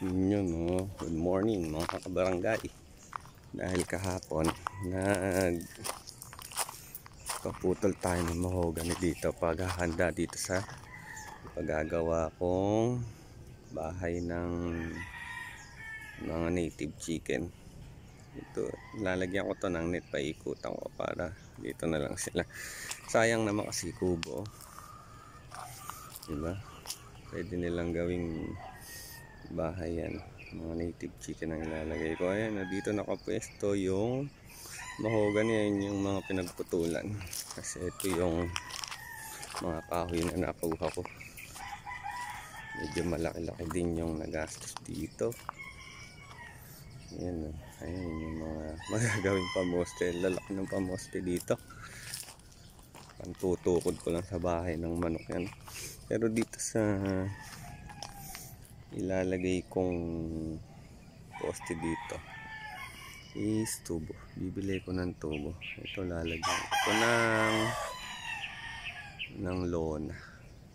Yun, oh. Good morning mga kabarangay. Dahil kahapon paputol tayo ng mahogany dito, paghahanda dito sa paggagawa kong bahay ng mga native chicken. Ito, lalagyan ko to ng net, paikutan ko para dito na lang sila. Sayang naman kasi kubo, diba? Pwede nilang gawing bahay yan. Mga native chicken ang ilalagay ko. Ayan, dito nakapwesto yung mahogany. Yan yung mga pinagputulan, kasi ito yung mga kahoy na nakuha ko. Medyo malaki-laki din yung nagastos dito. Ayan, ayan yung mga magagawing pamoste. Lalaki ng pamoste dito. Pantutukod ko lang sa bahay ng manok yan. Pero dito sa ilalagay kong poste dito is tubo. Bibili ko ng tubo. Ito lalagyan ko ng lona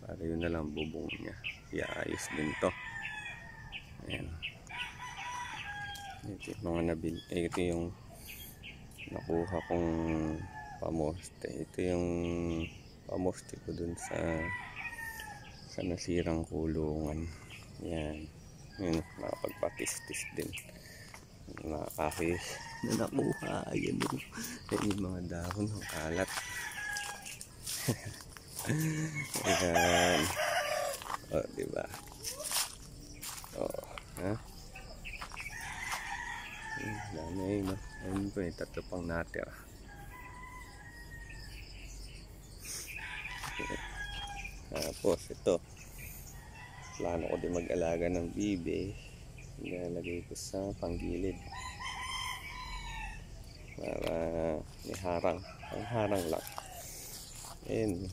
para yun na lang bubong niya. Iayos din to. Ayan. Ito yung mga nabili. Ito yung nakuha kong pamoste. Ito yung pamoste ko dun sa nasirang kulungan. Yan. Yun, nakapagpatis-tis din. Mga kahis na nakuha. Ayan yung, yung mga dahon ng kalat. Ayan. O, diba? O, ha? Dami yun, no? Ayun po yung tatlo pang natira. Tapos ito, plano ko din mag-alaga ng bibe. Ilalagay ko sa panggilid para may harang. Ang harang lang. Ayan.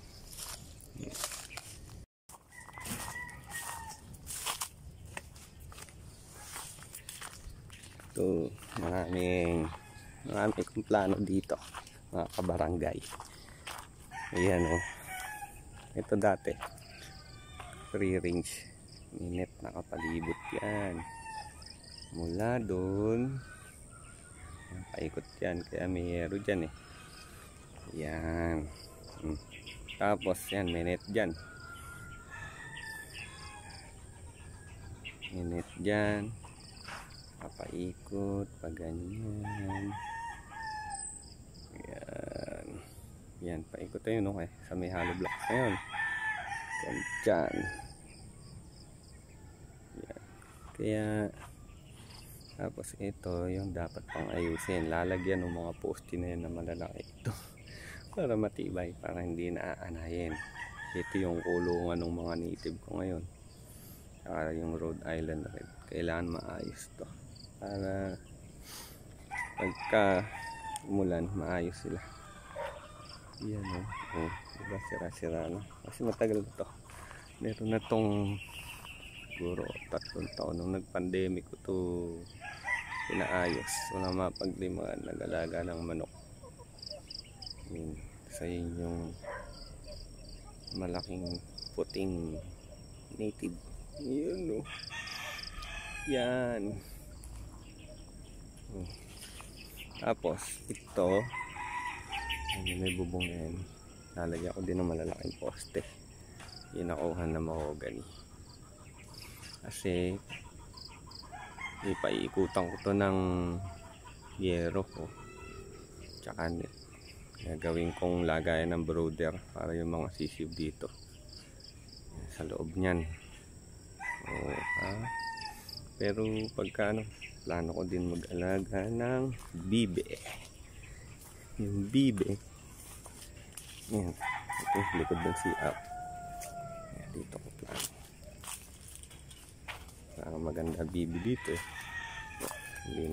Ito, maraming kong plano dito mga kabarangay. Ayan, oh. Ito dati free range, minute nakapalibot yan mula doon, paikot yan, kaya mayero dyan eh. Yan. Tapos yan, minute dyan, minute dyan, papaikot pa ganyan. Yan. Yan, paikot tayo, no? Okay, sa may hollow block ngayon. Dyan. Yan. Kaya tapos ito yung dapat pang ayusin. Lalagyan ng mga poste na yan na malalaki ito para matibay, para hindi naaanayin. Ito yung kulungan ng mga native ko ngayon. Saka yung Rhode Island rin. Kailangan maayos to para pagka umulan maayos sila. Yan, oh. Diba sira-sira na, kasi matagal na to. Meron na tong siguro 3 taon nung nag-pandemic ko to pinaayos. Wala mapaglimaan, nag-alaga ng manok. Yun, sa yung malaking puting native. Yun, oh. Yan. Tapos ito, may bubong na yan. Lalagyan ko din ng malalaking poste. Yung nakuha na mahogany. Kasi ipaikutan ko to ng yero ko. Tsaka gagawin kong lagayan ng brooder para yung mga sisiw dito sa loob nyan. O, ha? Pero pagka plano ko din mag-alaga ng bibe. Yung bibe, yan, ito likod ng siap. Dito ko plano para maganda bibi dito eh. Hindi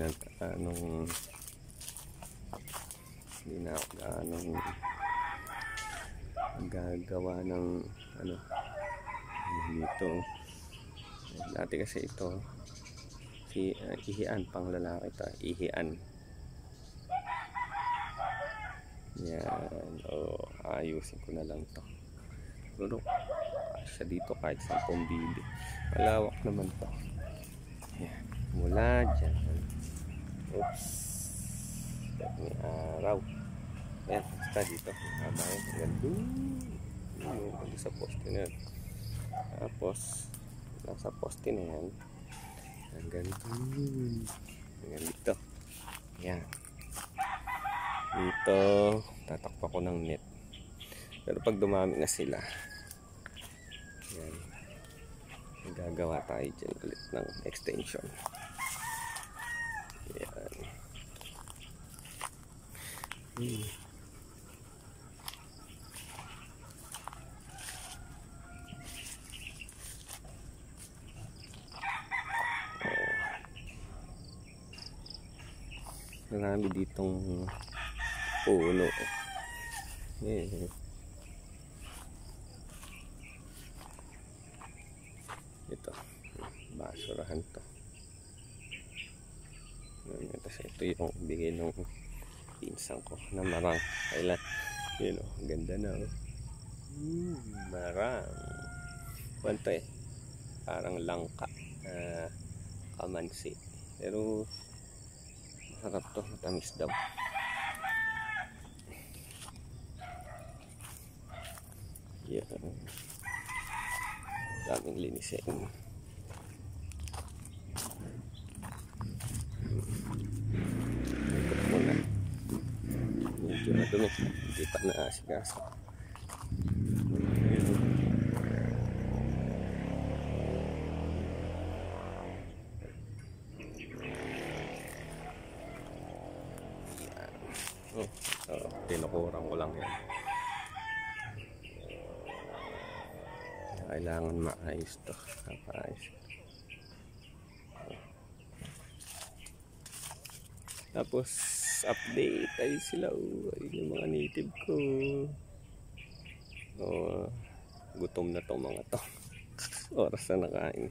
na ganong gagawa ng dito. Dati kasi ito ihian, pang lalaki ito, ihian. Yan, ayusin ko na lang to. Pero siya dito kahit 10 bibi. Malawak naman to. mula dyan. Oops. May araw. Ayan, basta dito. Haba yun. Hanggang doon. Hanggang sa poste na yun. Tapos, nasa poste na yan. Hanggang doon. Hanggang dito. Ayan. Dito, tatakpa ko ng net. Pero pag dumami na sila, ayan, gagawa tayo dyan ulit ng extension. Ayan. Marami ditong puno. Ito, basurahan to. Ito yung bigay ng pinsan ko na marang. Kailan, yun o, ganda na o. Marang. Kwento eh, parang langka, kamansi. Pero masarap to, matamis daw. Yan, daming linisin. Ikot muna. Medyo madumi, hindi pa naasigaso. Tinukuran ko lang yan. Kailangan maayos to. Napaayos. Tapos update ay sila. Ayun yung mga native ko. Gutom na to mga to. Oras na nakain.